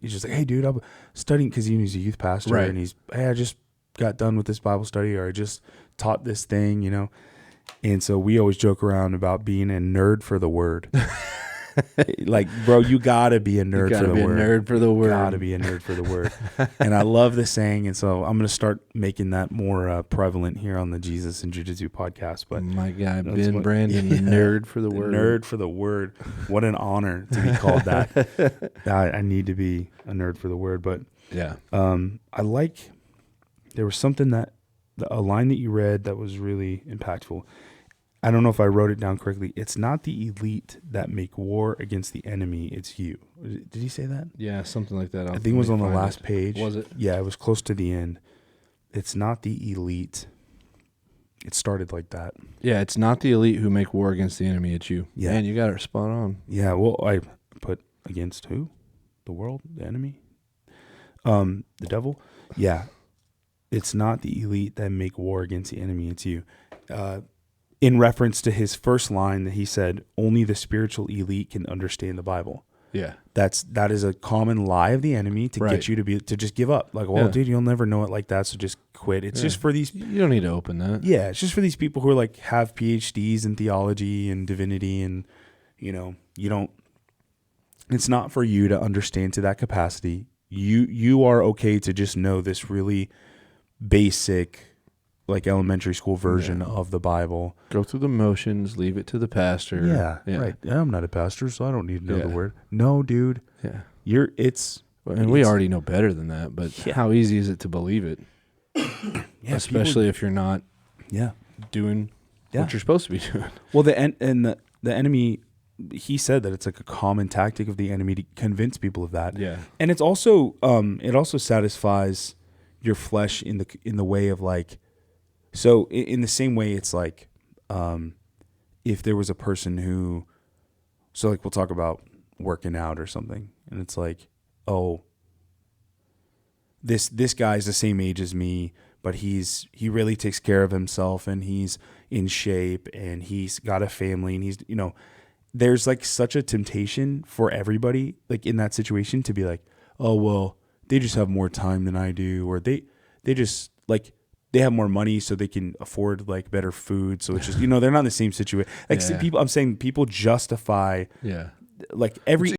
he's just like, hey, dude, I'm studying, because he's a youth pastor, Right. and hey, I just got done with this Bible study, or I just taught this thing, And so we always joke around about being a nerd for the word. Like, bro, you gotta be a nerd for the word. Nerd for the word. Gotta be a nerd for the word. And I love the saying, and so I'm gonna start making that more prevalent here on the Jesus and Jiu-Jitsu podcast. But my guy Ben Brandon, the nerd for the word. Nerd for the word. What an honor to be called that. I need to be a nerd for the word. But yeah, there was something a line that you read that was really impactful. I don't know if I wrote it down correctly. It's not the elite that make war against the enemy. It's you. Did he say that? Yeah, something like that. I think it was on the last page. Was it? Yeah, it was close to the end. It's not the elite. It started like that. Yeah, it's not the elite who make war against the enemy. It's you. Yeah. Man, you got it spot on. Yeah, well, I put against who? The world? The enemy? The devil? Yeah. It's not the elite that make war against the enemy. It's you. In reference to his first line that he said, only the spiritual elite can understand the Bible. Yeah. That is a common lie of the enemy to get you to just give up. Like, well, dude, you'll never know it like that, so just quit. It's just for these. You don't need to open that. Yeah, it's just for these people who are like have PhDs in theology and divinity, and you don't. It's not for you to understand to that capacity. You are okay to just know this really basic, like elementary school version of the Bible. Go through the motions, leave it to the pastor. Yeah. Right. I'm not a pastor, so I don't need to know the word. No, dude. Yeah. We already know better than that, but how easy is it to believe it? Especially if you're not doing what you're supposed to be doing. Well, the enemy, he said that it's like a common tactic of the enemy to convince people of that. Yeah. And it's also it also satisfies your flesh in the way of like, so in the same way, it's like, if there was a person who, so like we'll talk about working out or something, and it's like, oh, this guy's the same age as me, but he really takes care of himself, and he's in shape, and he's got a family, and he's, there's like such a temptation for everybody, like in that situation, to be like, oh, well, they just have more time than I do, or they just like, they have more money so they can afford like better food. So it's just, they're not in the same situation. Like people, I'm saying people justify like every